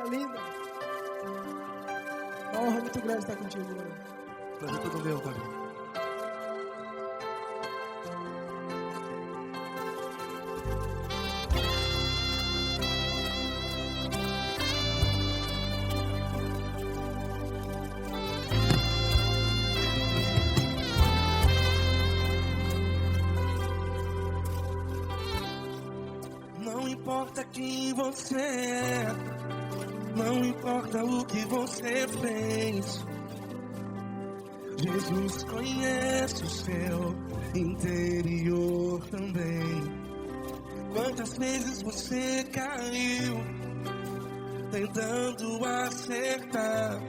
linda. Uma honra muito grande estar contigo, Glória. Prazer todo meu, Glória. Não importa quem você é, não importa o que você fez, Jesus conhece o seu interior também. Quantas vezes você caiu tentando acertar,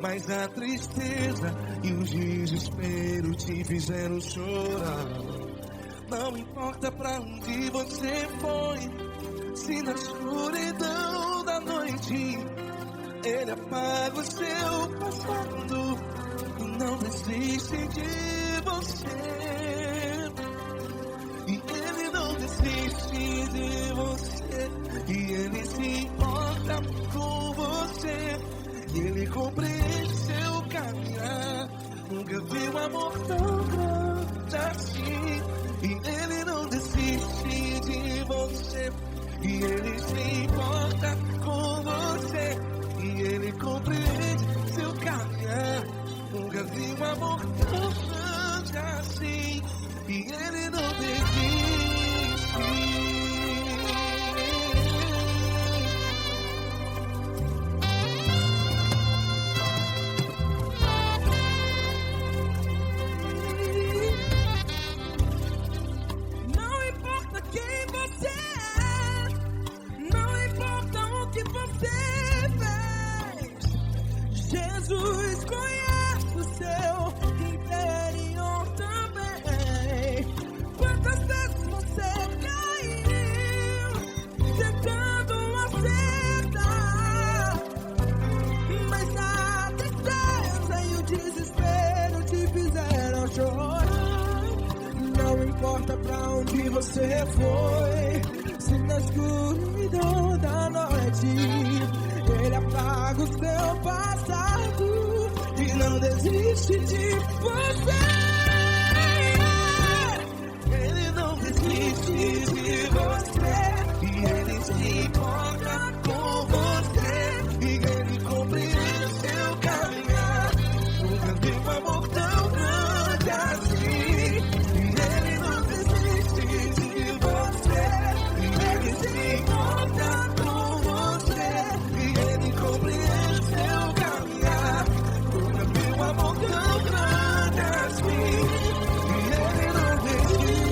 mas a tristeza e o desespero te fizeram chorar. Não importa pra onde você foi, se na escuridão da noite Ele apaga o seu passado e não desiste de você. E Ele não desiste de você, e Ele se importa com você, e Ele compreende seu caminhar. Nunca vi um amor tão grande assim. E Ele não desiste de você, e Ele se importa com você, e Ele compreende seu caminhar. Nunca vi um amor tão grande assim, e Ele não desiste. Jesus conhece o seu interior também. Quantas vezes você caiu tentando acertar, mas a tristeza e o desespero te fizeram chorar. Não importa pra onde você foi, se na escuridão da noite Ele apaga o seu passado e não desiste de você. Ele não desiste de você, e Ele se importa com você, e Ele compreende seu caminhar. Nunca vi um amor tão grande assim. E Ele não desiste de você, e Ele se importa com você, e Ele compreende seu caminhar. Nunca vi um amor tão grande assim. E Ele não desiste.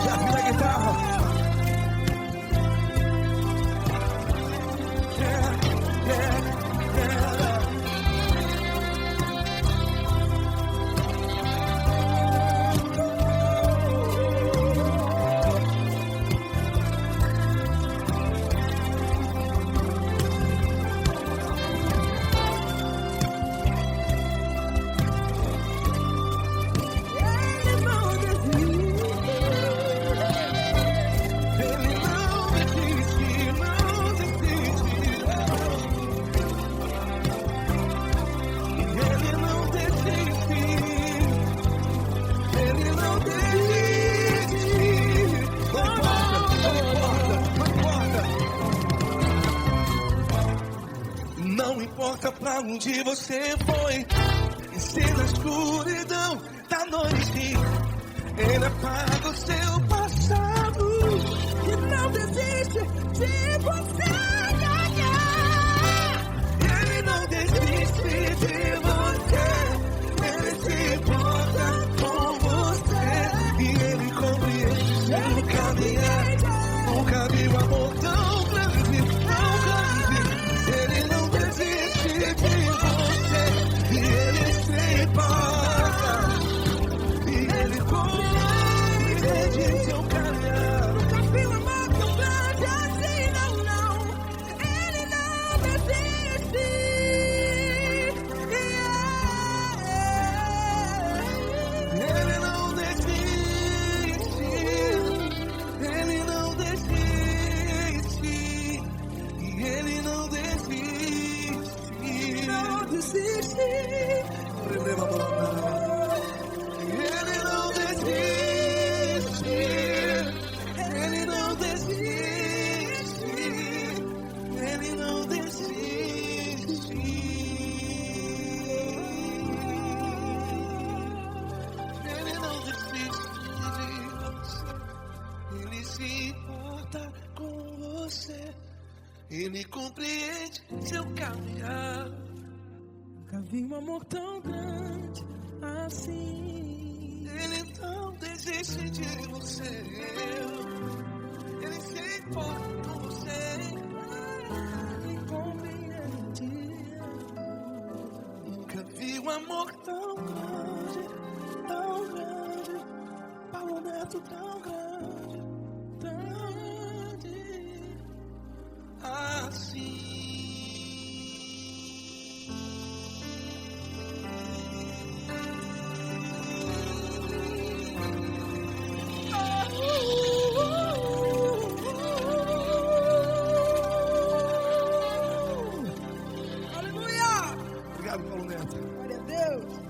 Já vi a guitarra. Não importa pra onde você foi, e se na escuridão da noite Ele apaga o seu passado E não desiste de você. Ele não desiste de você, Ele se importa com você, e Ele compreende seu caminhar. Nunca vi um amor tão grande, tão grande. Ele não desiste de você, e Ele se importa, e Ele compreende se importa com você. Ele compreende seu caminhar. Nunca vi um amor tão grande assim. Ele não desiste de você. Ele se importa com você. Ele compreende. Nunca vi um amor tão grande, tão grande. Paulo Neto tão grande, assim. Aleluia! Obrigado, Paulo Neto. Glória a Deus!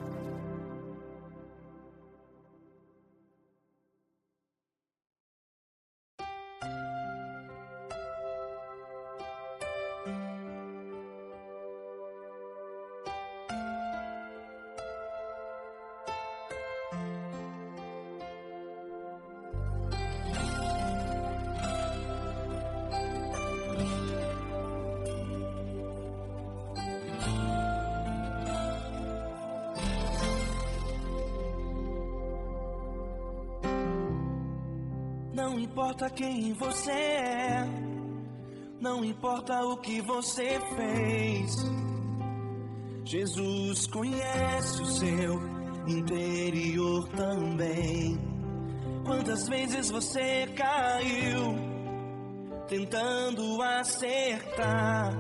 Não importa quem você é, não importa o que você fez, Jesus conhece o seu interior também. Quantas vezes você caiu, tentando acertar,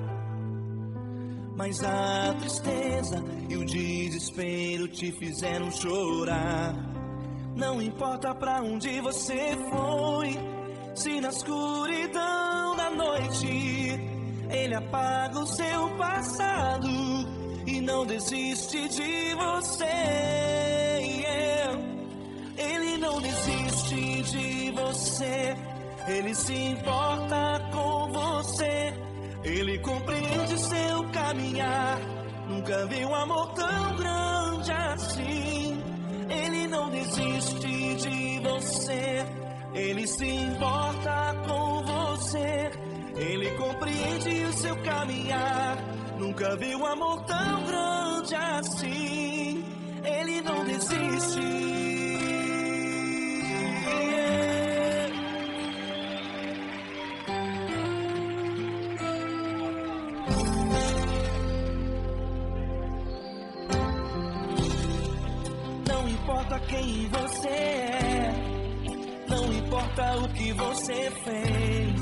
mas a tristeza e o desespero te fizeram chorar. Não importa pra onde você foi, se na escuridão da noite Ele apaga o seu passado e não desiste de você. Ele não desiste de você, Ele se importa com você. Ele compreende seu caminhar, nunca vi um amor tão grande assim. Ele não desiste de você, Ele se importa com você. Ele compreende o seu caminhar, nunca vi um amor tão grande assim. Ele não desiste. Não importa quem você é, não importa o que você fez,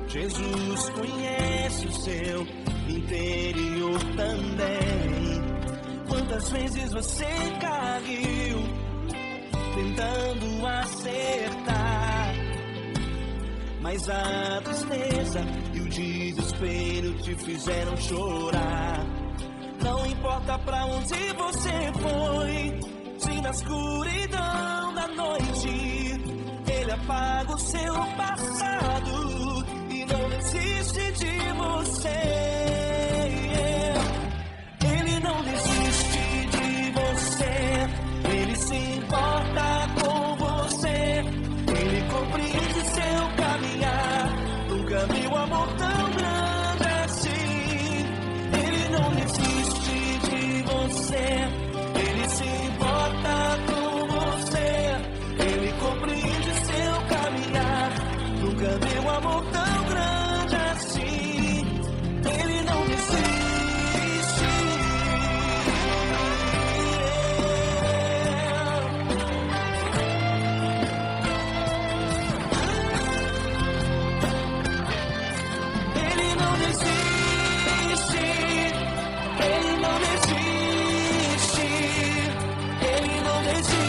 Jesus conhece o seu interior também. Quantas vezes você caiu, tentando acertar, mas a tristeza e o desespero te fizeram chorar. Não importa pra onde você foi, se na escuridão da noite Ele apaga o seu passado e não desiste de você. Ele não desiste de você, Ele se importa com você. Ele compreende seu caminhar, nunca vi um amor tão grande assim. Ele não desiste de você, Ele se importa com você. Ele compreende seu caminhar, nunca vi um amor tão grande assim. Ele não desiste. Ele não desiste. Ele não desiste. Ele não desiste.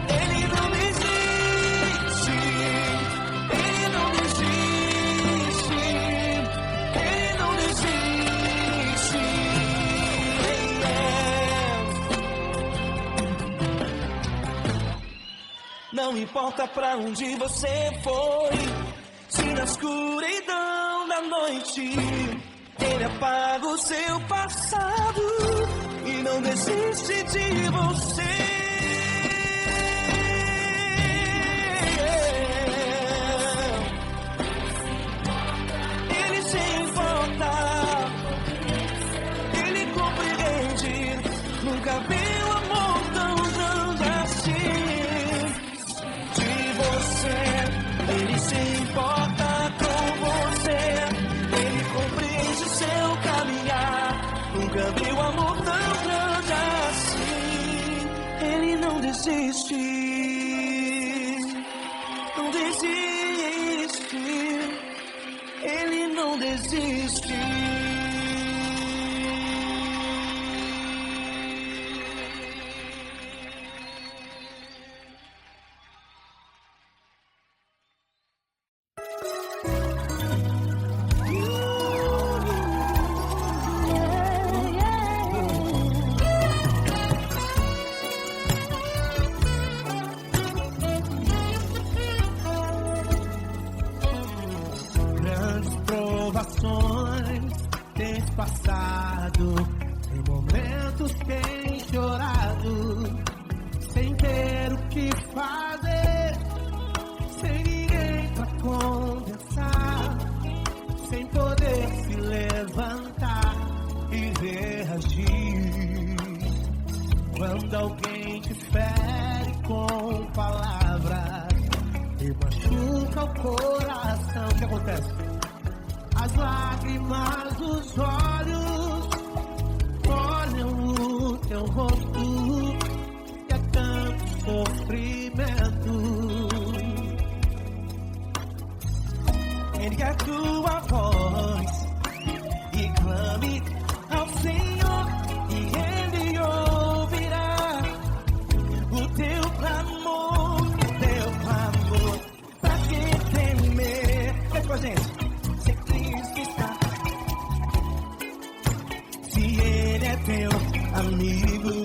Ele não desiste. Ele não desiste. Ele não desiste. Não importa pra onde você foi, se na escuridão da noite Ele apaga o seu passado e não não desiste de você. Ele se importa, ele compreende. Nunca vi um amor tão grande assim de você. Ele se importa com você, ele compreende seu caminhar. Nunca vi um amor tão grande assim. Ele não desiste, não desiste. Ele não desiste. Grandes provações tens passado, em momentos tens chorado, sem ter o que fazer, sem ninguém pra conversar, sem poder se levantar e reagir. Quando alguém te fere com palavras e machuca o coração, o que acontece? As lágrimas dos olhos olham o teu rosto, que é tanto sofrimento. Ergue a tua voz e clame ao Senhor, e Ele ouvirá o teu clamor, pra que temer? Cante com a gente. Se Cristo está, se Ele é teu amigo,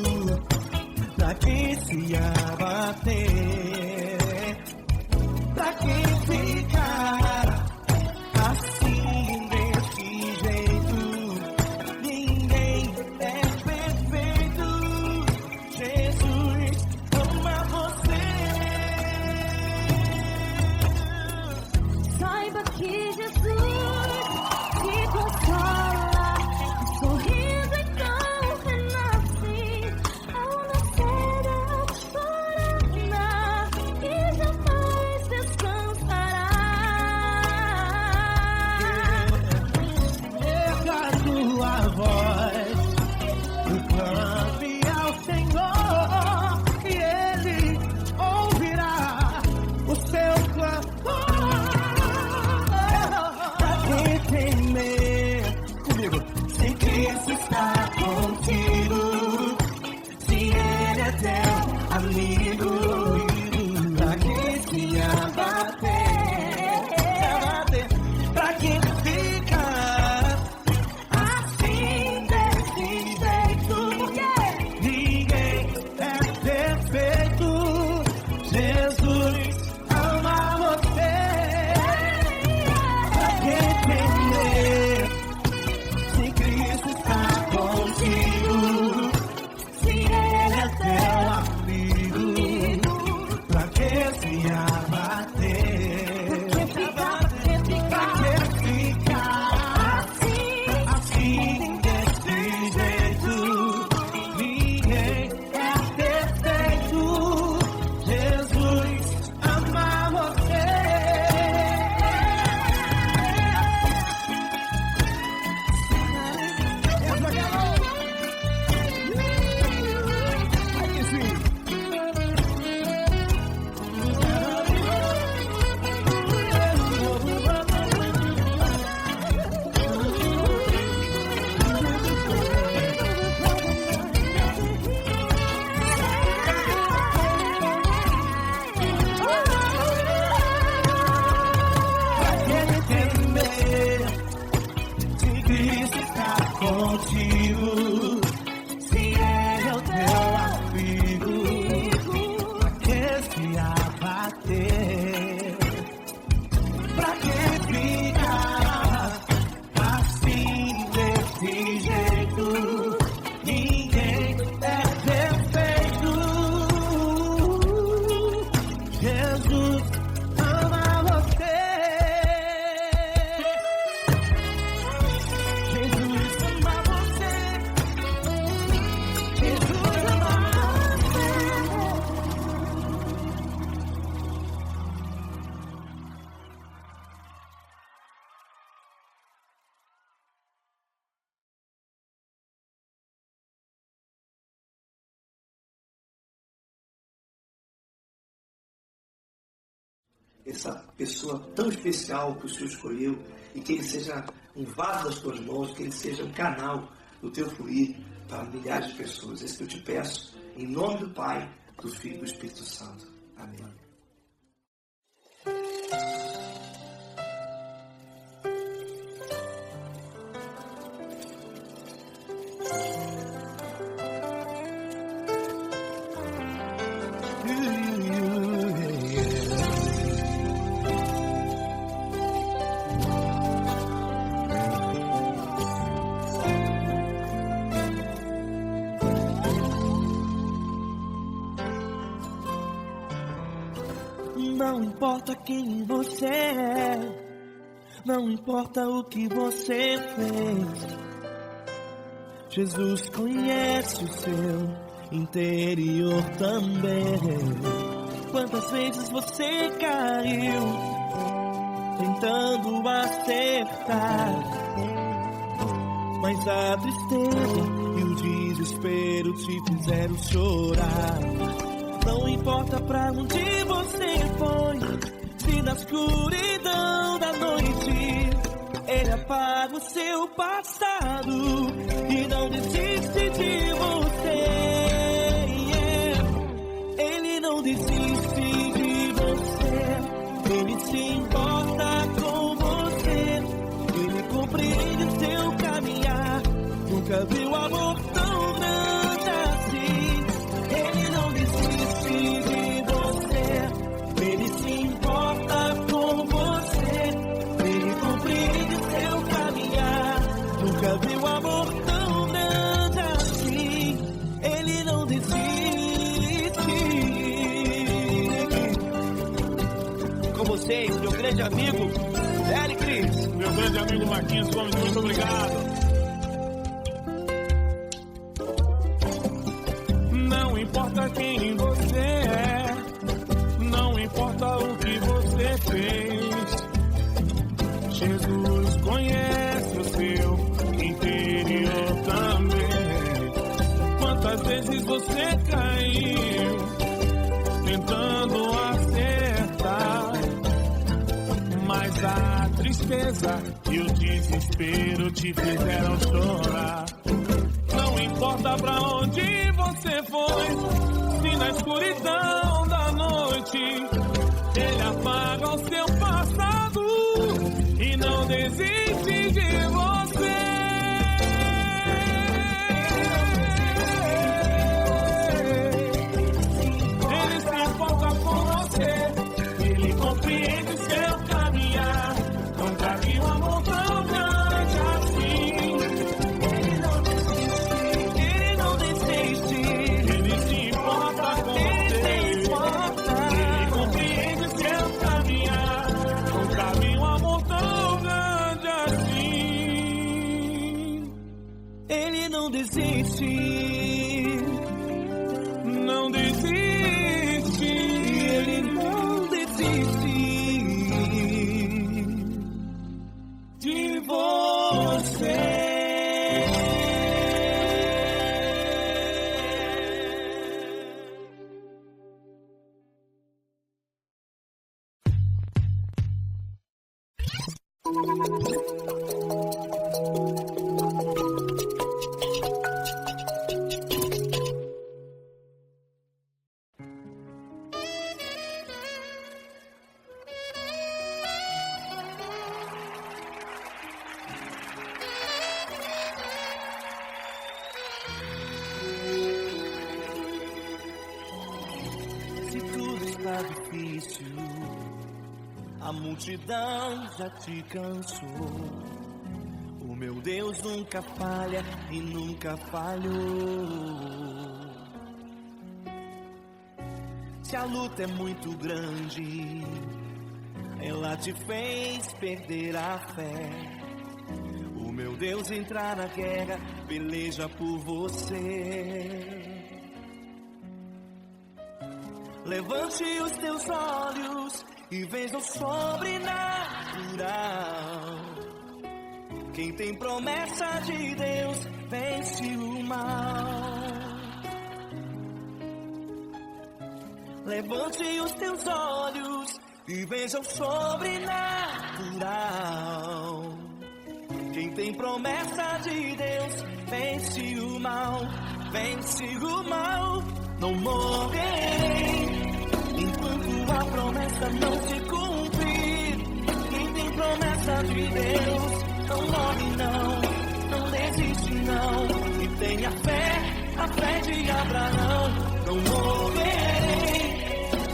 pra que se abater? Pra que ficar assim desse jeito? Ninguém é perfeito. Jesus ama você. Saiba que Jesus te consola, o sorriso então renasce ao nascer da aurora e jamais descansará. Erga a tua voz e clame ao Senhor, e Ele ouvirá o seu clamor. Pra que temer? Comigo. Se Cristo está contigo, se Ele é teu amigo, pra que se abater? Pra que ficar assim desse jeito? Ninguém é perfeito. Jesus ama você. Pra que temer? Se Cristo está contigo, se Ele é teu amigo, pra que se abater? Pra que ficar assim desse jeito? Ninguém é perfeito. Jesus ama você. Pra que temer? Se Cristo está contigo, se Ele é o teu amigo, pra que se abater? Pra que ficar assim desse jeito? Ninguém essa pessoa tão especial que o Senhor escolheu, e que ele seja um vaso das tuas mãos, que ele seja um canal do teu fluir para milhares de pessoas. É isso que eu te peço, em nome do Pai, do Filho e do Espírito Santo. Amém. Não importa quem você é, não importa o que você fez, Jesus conhece o seu interior também. Quantas vezes você caiu tentando acertar, mas a tristeza e o desespero te fizeram chorar. Não importa pra onde você foi, se na escuridão da noite Ele apaga o seu passado e não desiste de você. Ele não desiste de você, Ele se importa com você, Ele compreende o seu caminhar. Nunca viu amor tão grande assim. Ele não desiste de você, Ele se importa com você, Ele compreende o seu caminhar. Nunca viu amor tão grande assim. Ele não desiste. Com vocês, meu grande amigo Eli Cris. Meu grande amigo Marquinhos Gomes, muito obrigado. Não importa quem você é, não importa o que você fez, Jesus conhece o seu interior também. Quantas vezes você caiu tentando acertar, mas a tristeza e o desespero te fizeram chorar. Não importa pra onde você foi, se na escuridão da noite Ele apaga o seu passado e não desiste de você. Ele se importa com você, Ele compreende o seu caminhar. Nunca viu amor tão grande assim. Ele não desiste, Ele se importa com você, Ele compreende o seu caminhar. Nunca vi um amor tão grande assim. Ele não desiste, Não desiste, Ele não desiste de você. Se tudo está difícil, a multidão já te cansou. O meu Deus nunca falha e nunca falhou. Se a luta é muito grande, ela te fez perder a fé. O meu Deus entrar na guerra, peleja por você. Levante os teus olhos e veja o sobrenatural. Quem tem promessa de Deus vence o mal. Levante os teus olhos e veja o sobrenatural. Quem tem promessa de Deus vence o mal, vence o mal. Não morrerei enquanto a promessa não se cumprir. Quem tem promessa de Deus não morre não, não desiste não. E tenha fé, a fé de Abraão. Não morrerei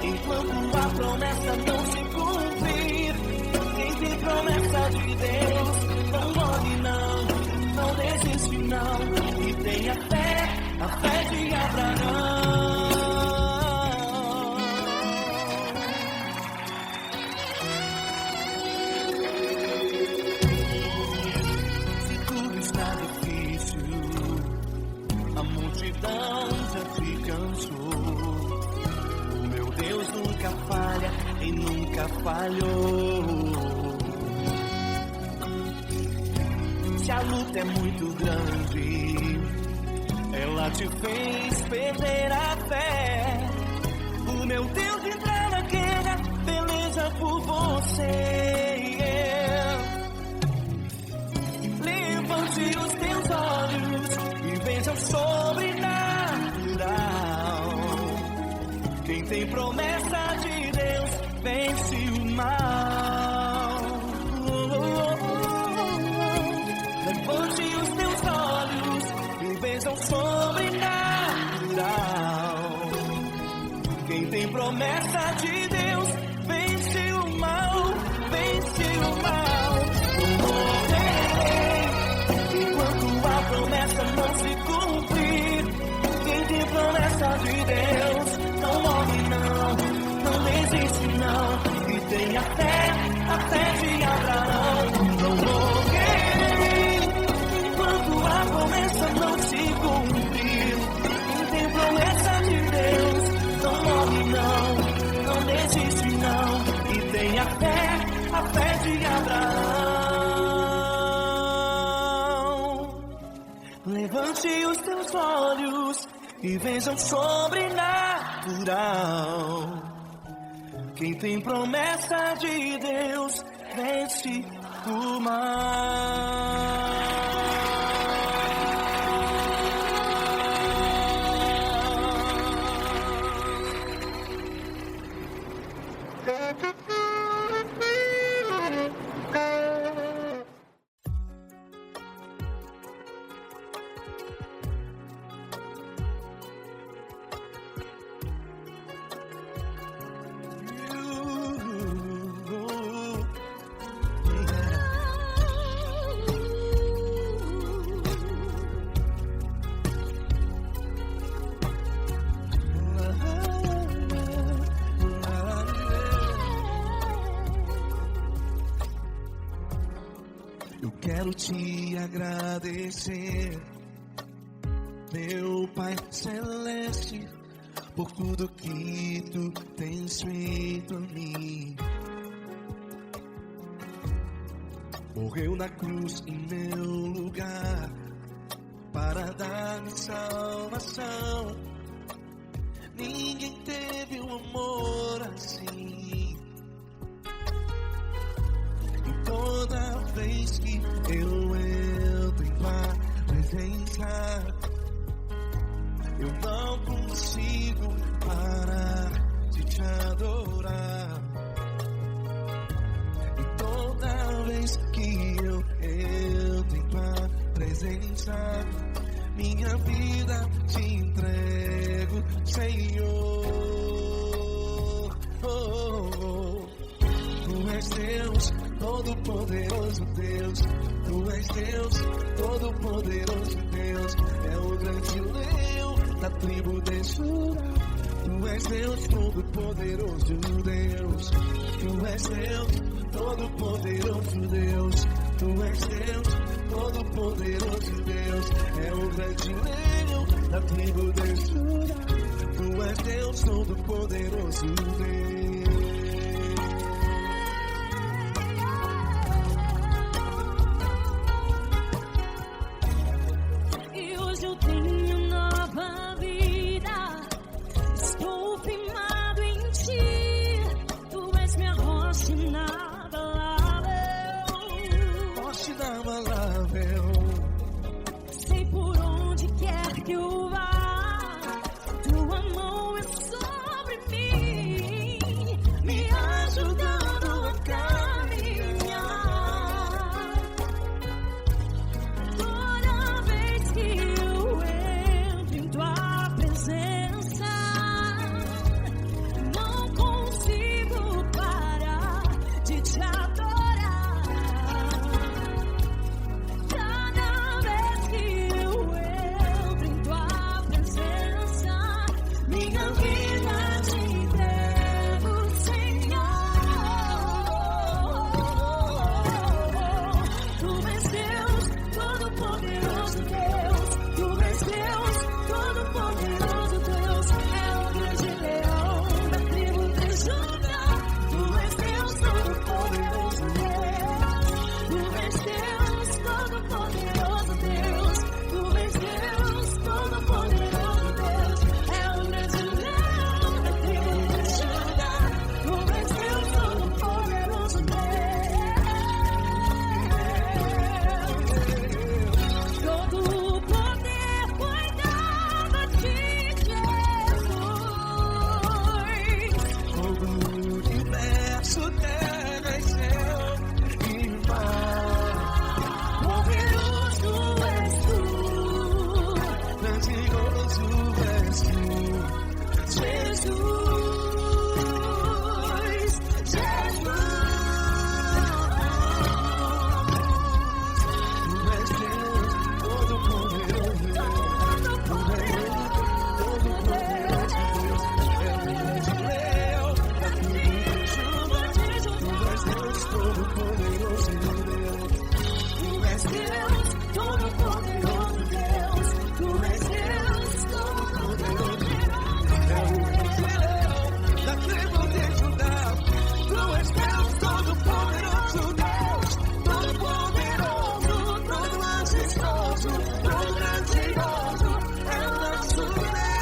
enquanto a promessa não se cumprir. Quem tem promessa de Deus não morre não, não desiste não. E tenha fé, a fé de Abraão. Se tudo está difícil, a multidão já se cansou. O meu Deus nunca falha e nunca falhou. Se a luta é muito grande, ela te fez perder a fé. O meu Deus entra na guerra, peleja por você. Levante os teus olhos e veja o sobrenatural. Quem tem promessa de Deus vence o mal. Levante os teus olhos e veja o sobrenatural. Quem tem promessa de Deus vence o mal, vence o mal. Não morrerei enquanto a promessa não se cumprir. Quem tem promessa de Deus não morre não, não desiste não. E tenha fé, a fé de Abraão. Não morrerei enquanto a promessa não se cumprir. Quem tem promessa de Deus não morre não, não desiste não. E tenha fé, a fé de Abraão. Levante os teus olhos e veja o sobrenatural. Quem tem promessa de Deus vence o mal. Quero te agradecer, meu Pai Celeste, por tudo que tu tens feito a mim. Morreu na cruz em meu lugar para dar-me salvação. Ninguém teve um amor assim. E toda vez que eu entro em tua presença, eu não consigo parar de te adorar. E toda vez que eu entro em tua presença, minha vida te entrego, Senhor. Tu és Deus, Todo-Poderoso Deus. Tu és Deus, Todo-Poderoso Deus. É o grande leão da tribo de Judá. Tu és Deus, Todo-Poderoso Deus. Tu és Deus, Todo-Poderoso Deus. Tu és Deus, Todo-Poderoso Deus. É o grande leão da tribo de Judá. Tu és Deus, Todo-Poderoso Deus. Estou firmado em ti, tu és minha rocha. que o vá, tua mão é sobre mim, me ajudando a caminhar. Toda vez que eu entro em tua presença, não consigo parar de te adorar. Cada vez que eu entro em tua presença, minha vida te entrego, Senhor. Tu és Deus, Todo-Poderoso Deus. Tu és Deus, Todo-Poderoso Deus. É o grande leão da tribo de Judá. Tu és Deus, Todo-Poderoso Deus. Tu és Deus, Todo-Poderoso Deus. Tu és Deus, Todo-Poderoso Deus. É o grande leão da tribo de Judá. Tu és Deus, Todo-Poderoso Deus. Todo o poder foi dado a ti, Jesus. Todo o universo, terra e céu e mar. Poderoso és tu, Grandioso és tu, Jesus, Jesus. tu és Deus, Todo-Poderoso Deus. Todo-Poderoso Deus. É o grande leão da tribo de Judá. Tu és Deus, Todo-Poderoso Deus. Tu és Deus, Todo-Poderoso Deus. Tu és Deus, Todo-Poderoso É o grande leão da tribo de Judá. Tu és Deus, Todo-Poderoso Deus. Todo-Poderoso, todo majestoso, todo grandioso. É o nosso Deus.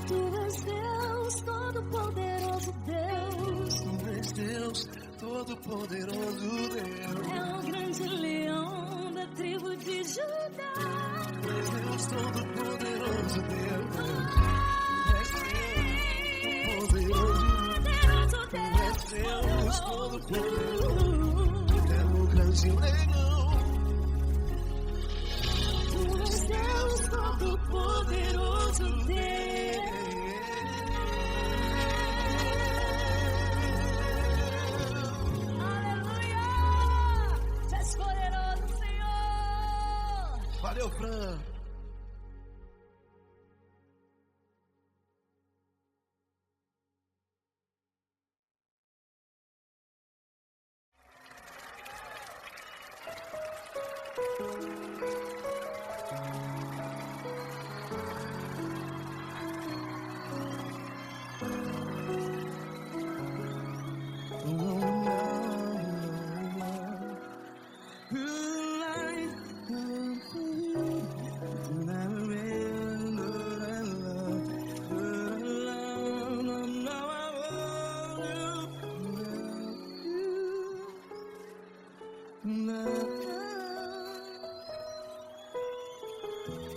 Tu és Deus, Todo-Poderoso Deus. Tu és Deus, Todo-Poderoso Deus. É o grande leão da tribo de Judá. Tu és Deus, Todo-Poderoso Deus. Tu és Deus, Poderoso Tu és Deus, Todo-Poderoso. É o grande leão. Tu és Deus, Todo-Poderoso Deus. Aleluia! Tu és poderoso, Senhor. Valeu, Fran.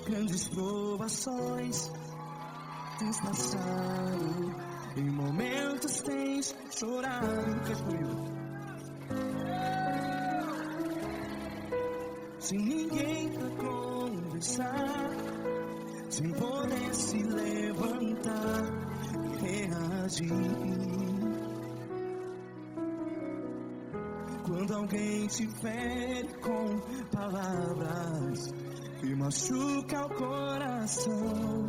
Grandes provações tens passado, em momentos tens chorado. Cante comigo. Sem ninguém pra conversar, sem poder se levantar e reagir. Quando alguém te fere com palavras que machuca o coração,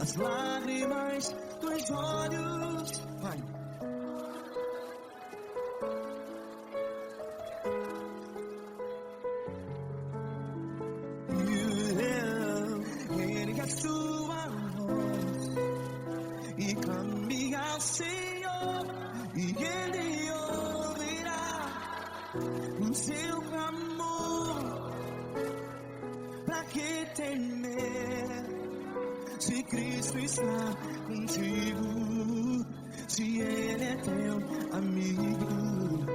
as lágrimas dos olhos, vai. Ergue a sua voz e clame ao Senhor, e Ele ouvirá o seu clamor. Pra que temer, se Cristo está contigo, se Ele é teu amigo?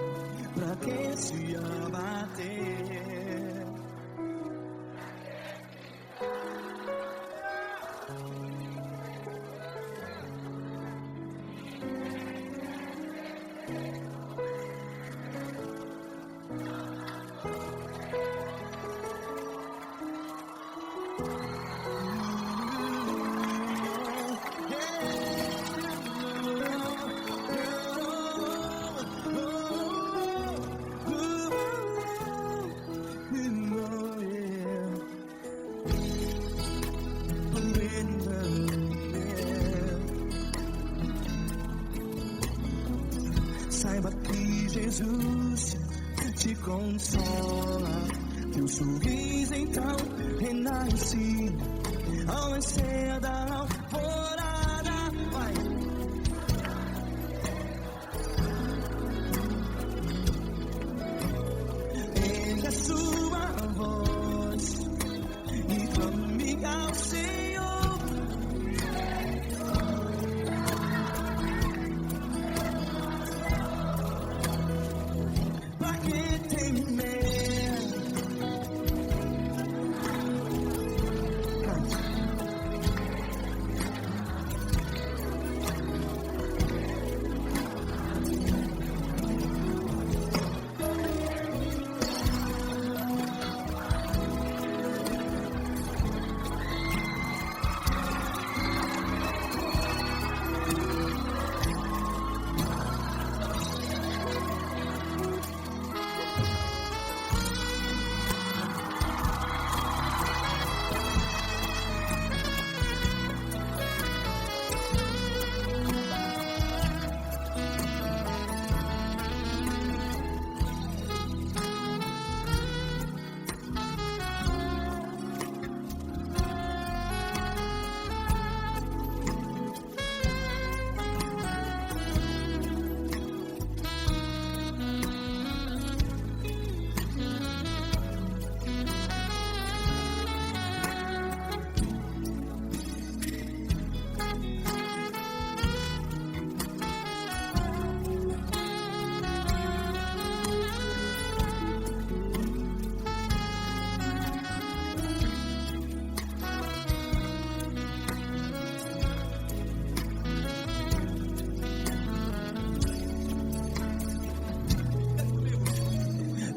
Saiba que Jesus te consola, teu sorriso então renasce ao nascer da alvorada. Vai. Erga a sua voz e clame ao Senhor.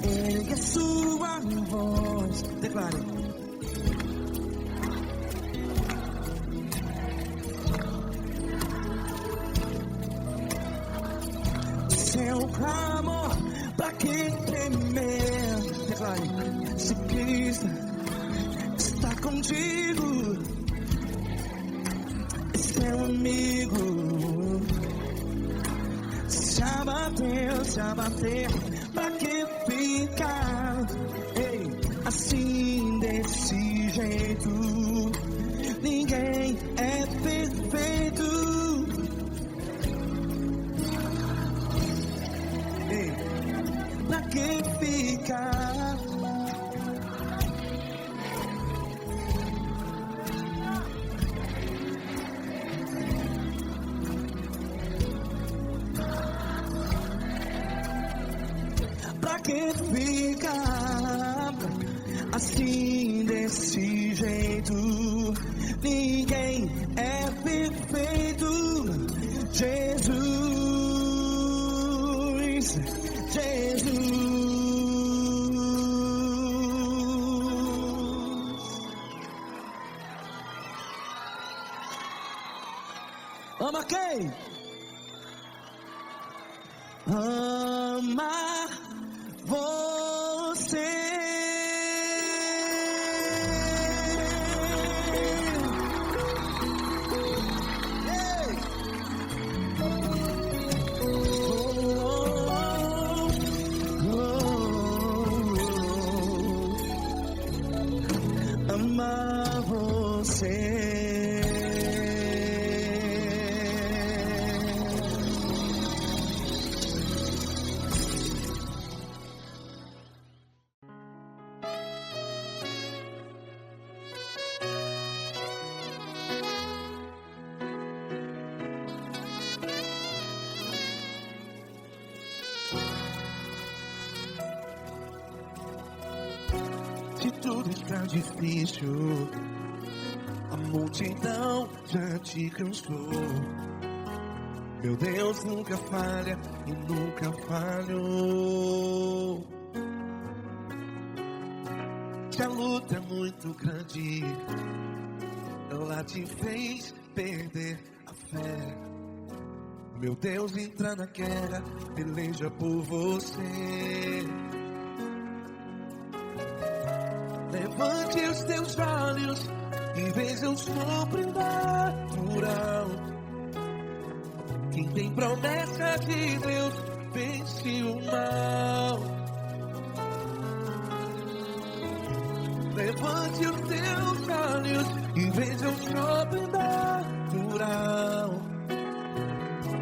Ergue a sua voz, declare. Seu clamor pra quem temer, declare. Se Cristo está contigo, é seu amigo. Se abater, pra que ficar? Ei, assim desse jeito, ninguém é perfeito. Ei, pra que ficar? Pra que ficar assim desse jeito? Ninguém é perfeito. Jesus, Jesus. Ama quem? Ama você. Ama você. Se tudo está difícil, a multidão já te cansou. Meu Deus nunca falha e nunca falhou. Se a luta é muito grande, ela te fez perder a fé. Meu Deus entra na guerra, peleja por você. Levante os teus olhos e veja o sobrenatural. Quem tem promessa de Deus vence o mal. Levante os teus olhos e veja o sobrenatural.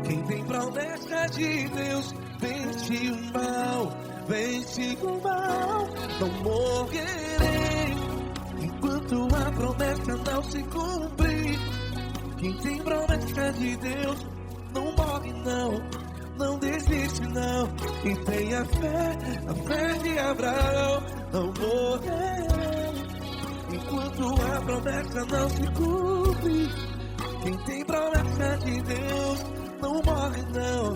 Quem tem promessa de Deus vence o mal. Vence o mal. Não morrerei enquanto a promessa não se cumprir. Quem tem promessa de Deus não morre não, não desiste não. E tenha fé, a fé de Abraão. Não morrerei enquanto a promessa não se cumpre. Quem tem promessa de Deus não morre não,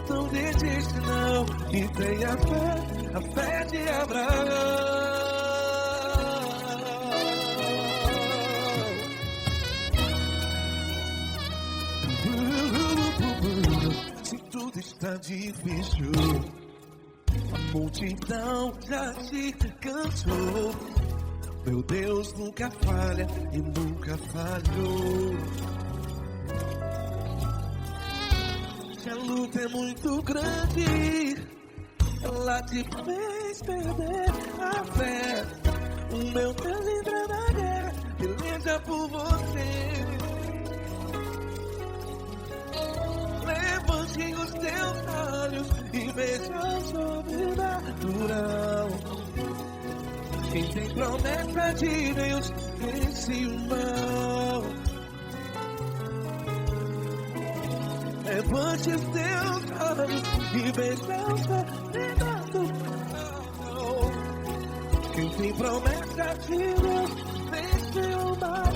não desiste não. E tenha fé, a fé de Abraão. Se tudo está difícil, a multidão já se cansou. Meu Deus nunca falha e nunca falhou. Se a luta é muito grande, ela te fez perder a fé. O meu Deus entra na guerra, peleja por você. Levante os teus olhos e veja o sobrenatural. Quem tem promessa de Deus vence o mal. Levante os teus olhos e veja o sobrenatural. Quem tem promessa de Deus vence o mal.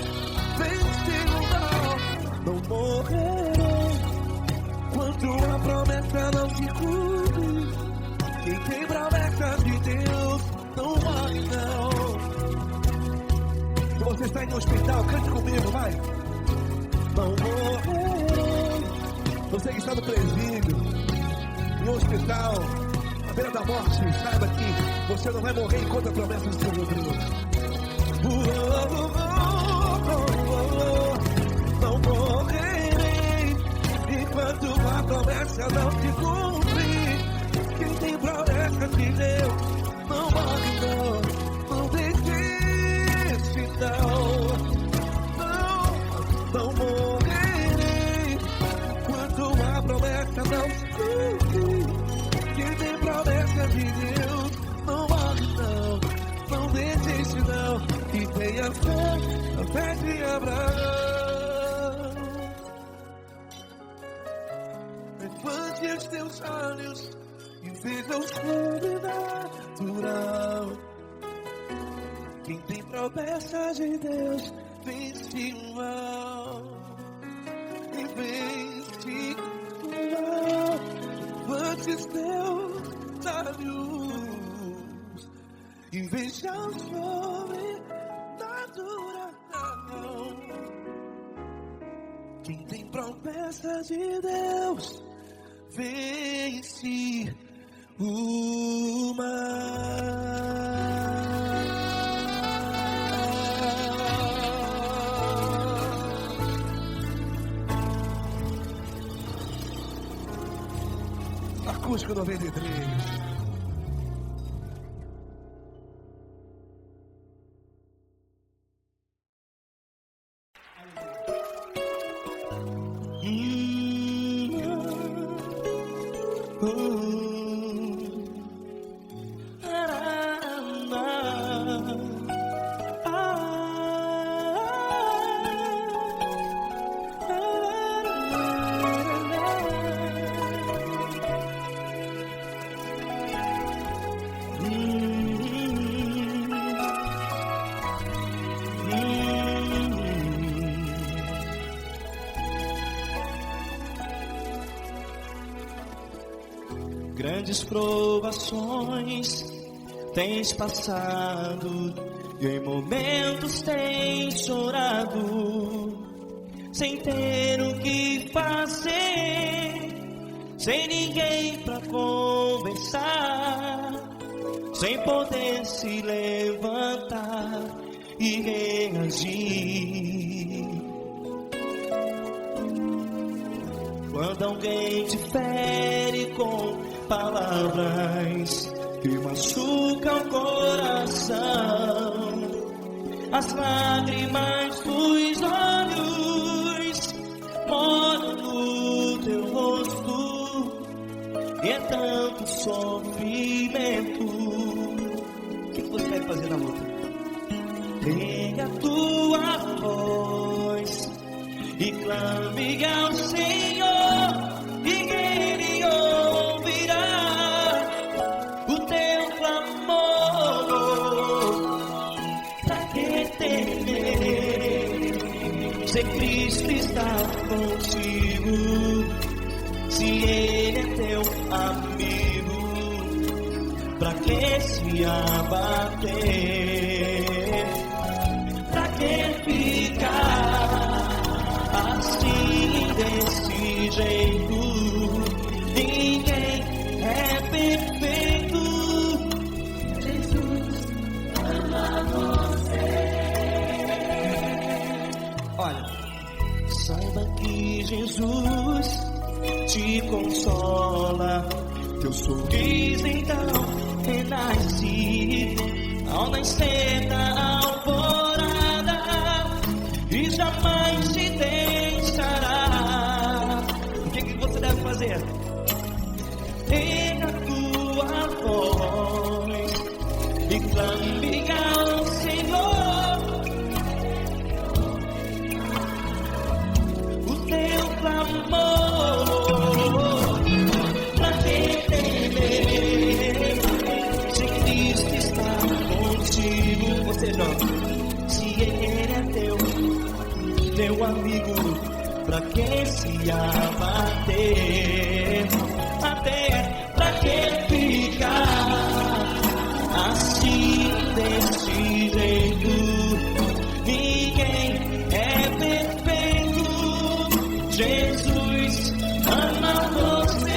Vence o mal. Não morrerei enquanto a promessa não se cumpre. Quem tem promessa de Deus não morre não. Se você está em um hospital, cante comigo, vai. Não morrerei. Você que está no presídio, em um hospital, à beira da morte, saiba que você não vai morrer enquanto a promessa do Senhor Deus. Não morrerei enquanto a promessa não se cumprir. Quem tem promessa de Deus não morre não, não desiste não. Não morrerei enquanto a promessa não se cumprir. Quem tem promessa de Deus não morre não, não desiste não. E tenha fé, a fé de Abraão. Levante os teus olhos e veja o sobrenatural. Quem tem promessa de Deus vence o mal. E vence o mal. Levante os teus olhos e veja o sobrenatural. Quem tem promessa de Deus vence o mal. Acústico 93. grandes provações tens passado, e em momentos tens chorado, sem ter o que fazer, sem ninguém pra conversar, sem poder se levantar e reagir. Quando alguém te fere com palavras que machucam o coração, as lágrimas dos olhos molham no teu rosto, e é tanto sofrimento. O que você vai fazer na luta? Pega a tua voz e clame ao Senhor, e Ele ouvirá o teu clamor. Pra que temer, se Cristo está contigo, se Ele é teu amigo? Pra que se abater? Pra que ficar assim, desse jeito? Ninguém é perfeito. Jesus ama você. Olha, saiba que Jesus te consola, teu sorriso então renasce ao nascer da alvorada, e jamais te deixará. O que você deve fazer? Erga a tua voz e clame ao Senhor, o teu clamor. Pra que temer, se Cristo está contigo? Você joga. Se Ele é teu amigo, pra que se abater? Até pra que ficar assim, desse jeito? Ninguém é perfeito. Jesus ama você.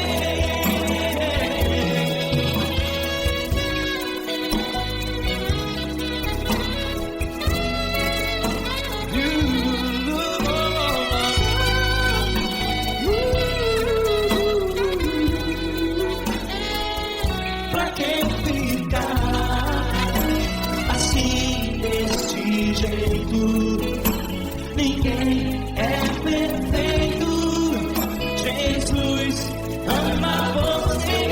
Pra que ficar assim, desse jeito? Ninguém é perfeito. Jesus ama você.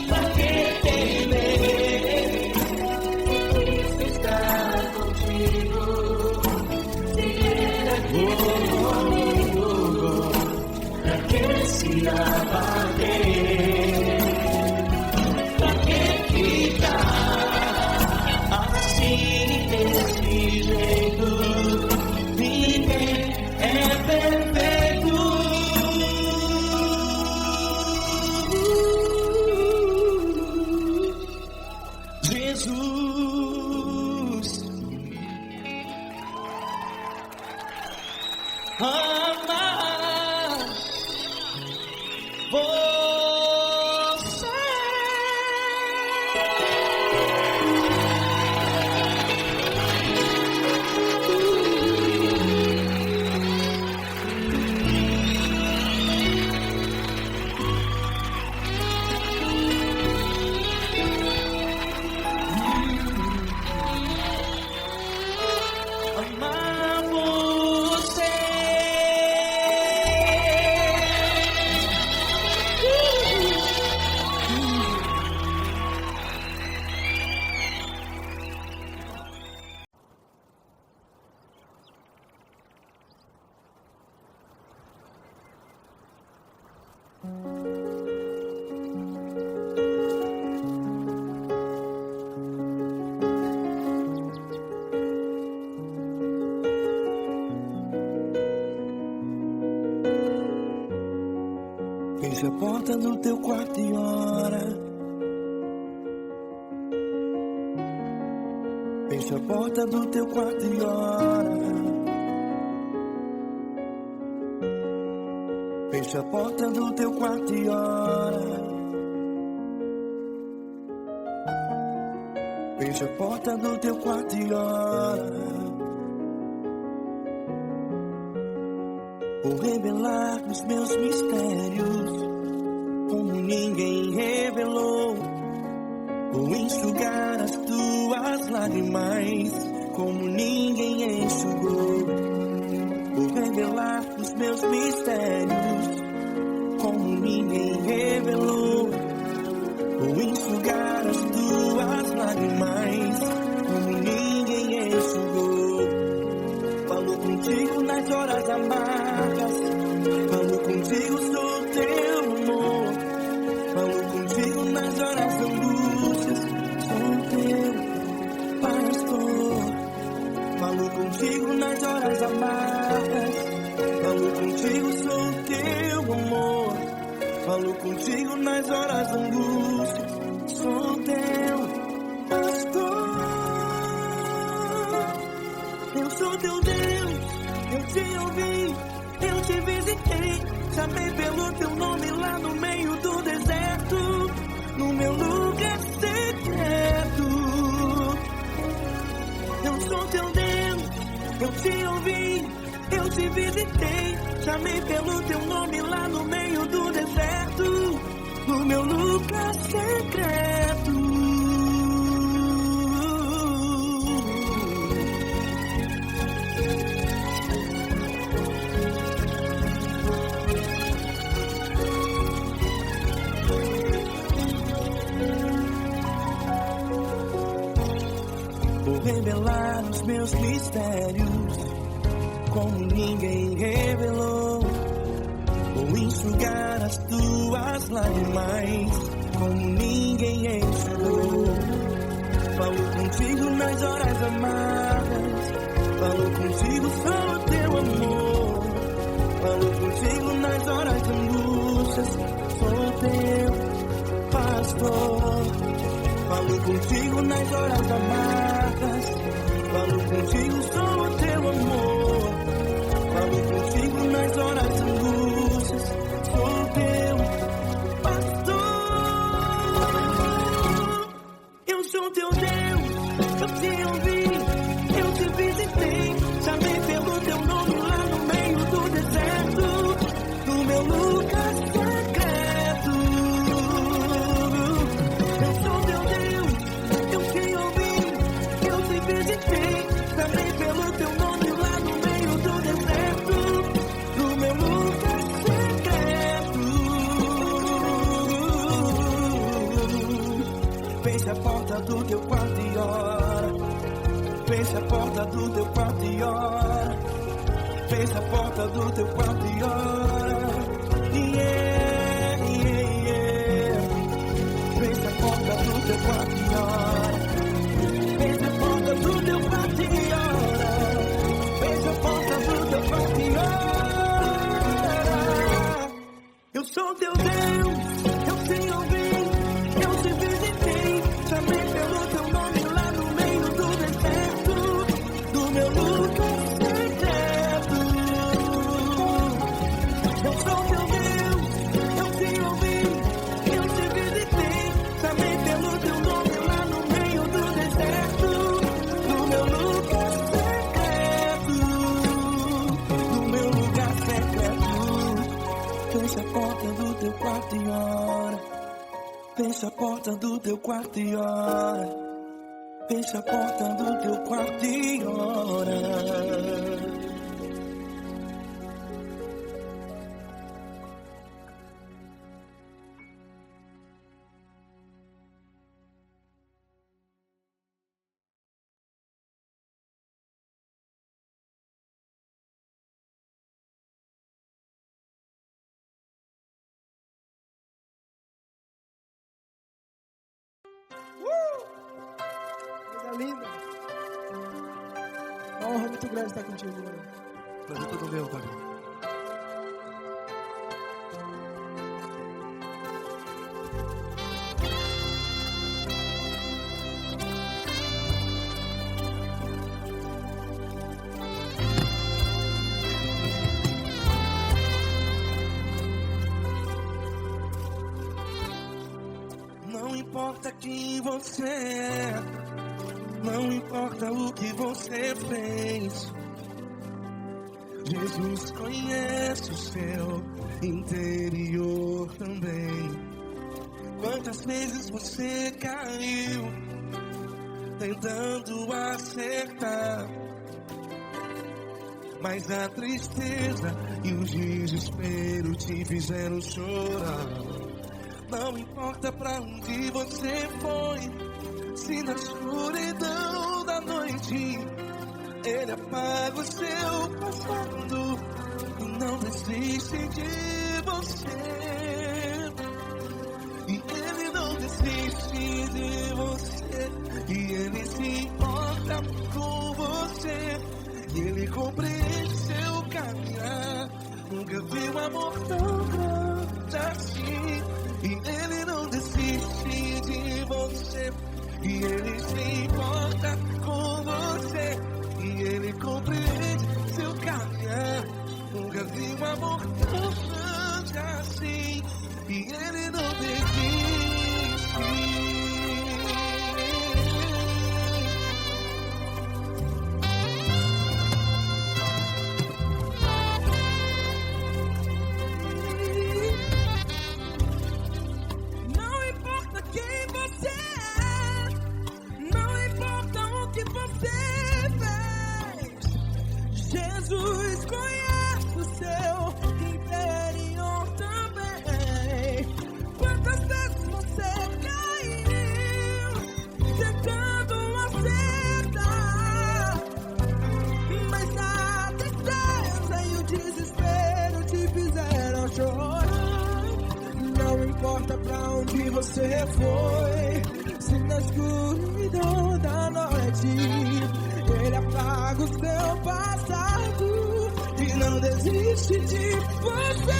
Pra que temer? Cristo está contigo, se Ele é teu amigo. Pra que se abater? Pra que ficar assim, desse jeito? Ninguém é perfeito. Jesus ama você. Amar você. Feche a porta do teu Fecha a porta do teu quarto e ora. Fecha a porta do teu quarto e ora. Fecha a porta do teu quarto e ora. Vou revelar os meus mistérios como ninguém revelou. Vou enxugar as tuas lágrimas como ninguém enxugou. Vou revelar os meus mistérios como ninguém revelou. Vou enxugar as tuas lágrimas como ninguém enxugou. Falo contigo nas horas amargas, falo contigo, sou teu amor. Falo contigo nas horas da angústias, sou teu pastor. Falo contigo nas horas amargas, falo contigo, sou teu amor. Falo contigo nas horas da angústia, sou teu pastor. Eu sou teu Deus, eu te ouvi, eu te visitei. Chamei pelo teu nome lá no meio do deserto, no meu lugar secreto. Eu sou teu Deus, eu te ouvi, eu te visitei. Chamei pelo teu nome lá no meio do deserto, no meu lugar secreto. Vou revelar os meus mistérios como ninguém revelou. Vou enxugar as tuas lágrimas como ninguém enxugou. Falo contigo nas horas amargas, falo contigo, sou teu amor. Falo contigo nas horas de angústias, sou teu pastor. Falo contigo nas horas amargas, falo contigo, sou teu amor. Falo contigo nas horas de angústias, sou teu pastor. Eu sou teu Deus, eu te ouvi, eu te visitei. Chamei pelo teu nome lá no meio do deserto, no meu lugar secreto. Eu sou teu Deus, eu te ouvi, eu te visitei. Chamei pelo teu nome lá no meio do deserto, no meu lugar secreto. Fecha a porta do teu quarto e ora. Fecha a porta do teu quarto e ora. Fecha a porta do teu quarto e ora. Yeah, yeah, yeah. Fecha a porta do teu quarto e ora. Fecha a porta do teu quarto e ora. Fecha a porta do teu quarto e ora. Eu sou teu Deus, eu te ouvi, eu te visitei. Chamei pelo teu nome lá no meio do deserto, do meu lugar secreto. Eu sou teu Deus, eu te ouvi, eu te visitei. Chamei pelo teu nome lá no meio do deserto, do meu lugar secreto, do meu lugar secreto. Fecha a porta do teu quarto e ora. Fecha a porta do teu quarto e ora. Fecha a porta do teu quarto e ora. Coisa linda. Uma honra muito grande estar contigo, mano. Prazer todo meu, Fabinho. importa quem você é, não importa o que você fez, Jesus conhece o seu interior também. Quantas vezes você caiu tentando acertar, mas a tristeza e o desespero te fizeram chorar. Não importa pra onde você foi, se na escuridão da noite Ele apaga o seu passado e não desiste de você. E Ele não desiste de você, e Ele se importa com você, e Ele compreende seu caminhar. Nunca vi um amor tão grande assim. E Ele não desiste de você, e Ele se importa com você, e Ele compreende seu caminhar. Nunca vi um amor tão grande assim. E Ele não desiste. Não importa quem você é, não importa o que você fez, Jesus conhece o seu interior também. Quantas vezes você caiu tentando acertar, mas a tristeza e o desespero te fizeram chorar. Não importa pra onde você foi, se na escuridão da noite Ele apaga o seu passado e não desiste de você.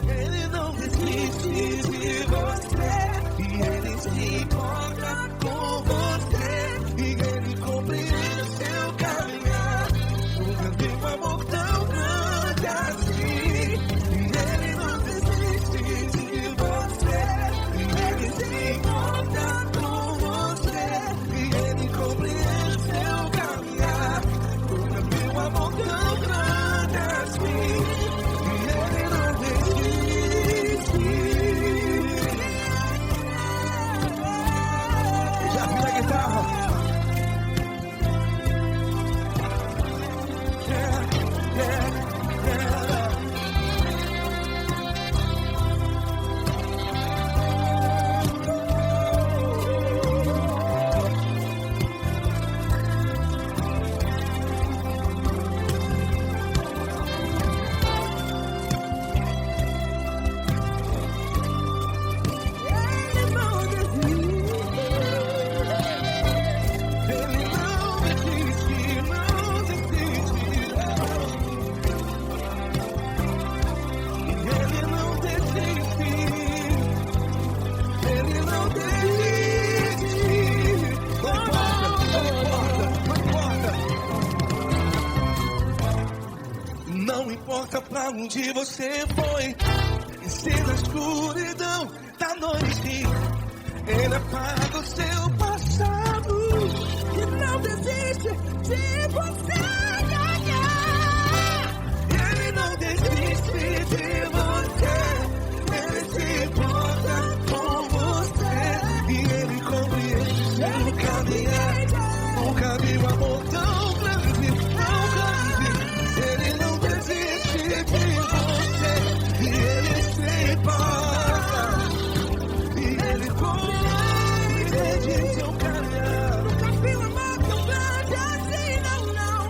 Ele não desiste de você, e Ele se importa com você, e Ele compreende seu caminhar. Nunca vi um amor tão grande assim. E Ele não desiste de você, e Ele se importa com você, e Ele compreende seu caminhar. Nunca vi um amor tão grande assim. E Ele não desiste. Já vi a guitarra. Ele não desiste. Ele não desiste, não desiste. Ele não desiste. Ele não desiste. Não importa pra onde você foi, e se na escuridão da noite Ele apaga o seu passado E não desiste de você. Ele não desiste de você, Ele se importa com você, e Ele compreende seu caminhar. Nunca vi um amor tão grande, tão grande. Ele não desiste de você, e Ele se importa, e Ele compreende seu caminhar. Nunca vi um amor tão grande assim, não, não.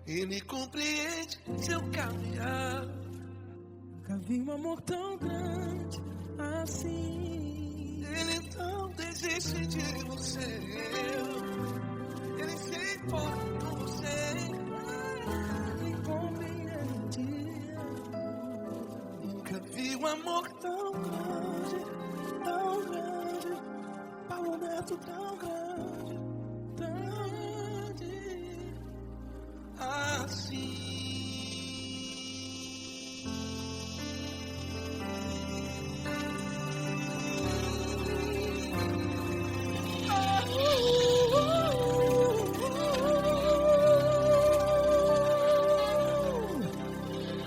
Ele compreende seu caminhar. Nunca vi um amor tão grande assim. Ele não desiste de você. Ele se importa com você. Ele compreende. Nunca vi um amor Tão grande, tão grande. Paulo Neto tão grande, tão grande. assim.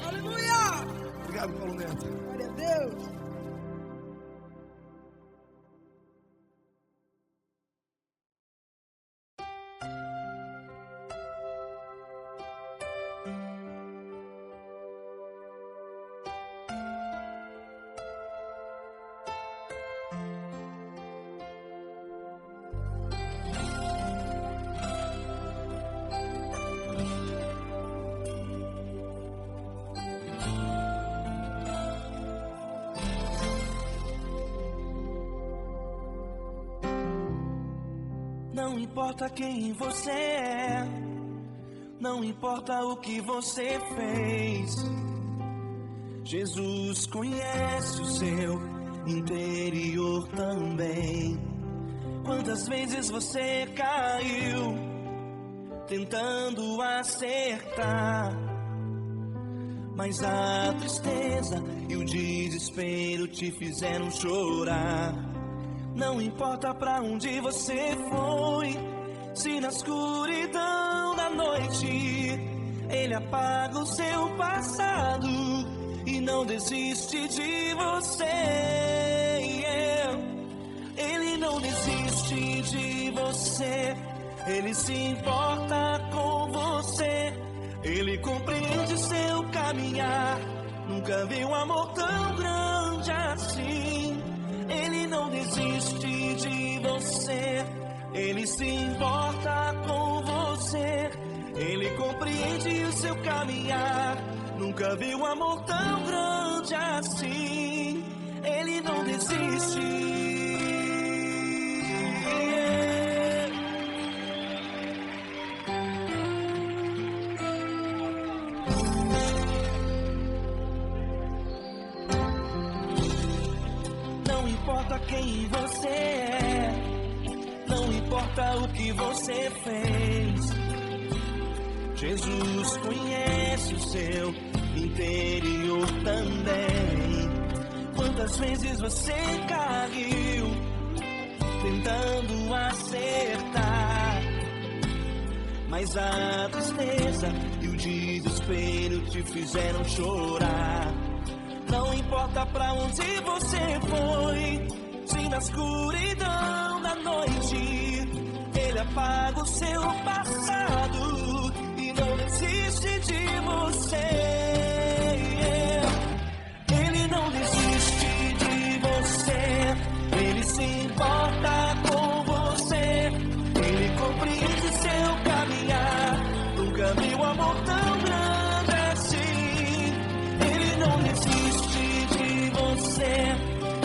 Aleluia! Obrigado, Paulo Neto. Glória a Deus! Não importa quem você é, não importa o que você fez. Jesus conhece o seu interior também. Quantas vezes você caiu tentando acertar, mas a tristeza e o desespero te fizeram chorar. Não importa pra onde você foi, se na escuridão da noite Ele apaga o seu passado e não desiste de você. Ele não desiste de você, Ele se importa com você. Ele compreende seu caminhar, nunca vi um amor tão grande assim. Ele não desiste de você, Ele se importa com você. Ele compreende o seu caminhar, nunca vi um amor tão grande assim. Ele não desiste. Não importa quem você é, não importa o que você fez. Jesus conhece o seu interior também. Quantas vezes você caiu tentando acertar, mas a tristeza e o desespero te fizeram chorar. Não importa pra onde você foi, se na escuridão da noite Ele apaga o seu passado e não desiste de você. Ele não desiste de você, Ele se importa com você. Ele compreende seu caminhar, nunca vi um amor tão grande assim. Ele não desiste de você,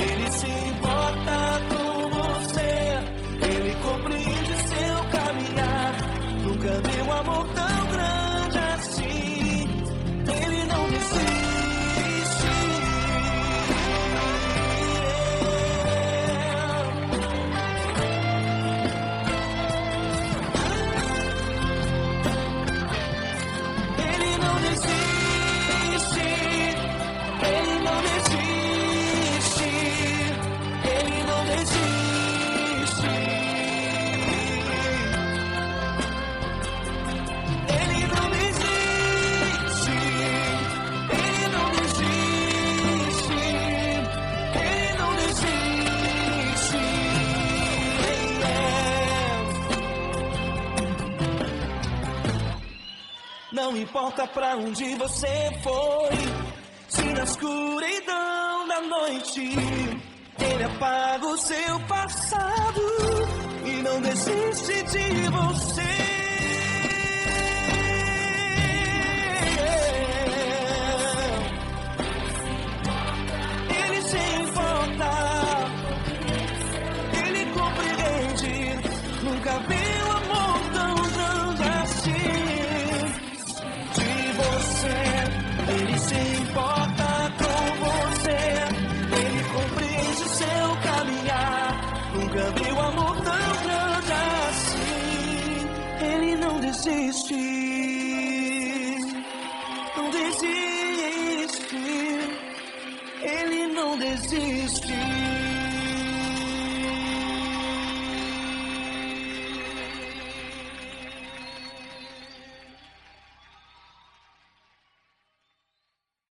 Ele se importa com você. Ele compreende seu caminhar, nunca vi um amor tão grande assim. Ele não desiste. Ele não desiste. Ele não desiste. Ele não desiste. Ele não desiste. Ele não desiste. Ele não desiste. Não importa pra onde você foi, se na escuridão da noite Ele apaga o seu passado e não desiste de você. Ele se importa com você, Ele compreende o seu caminhar. Nunca vi um amor tão grande assim. Ele não desiste, não desiste, Ele não desiste.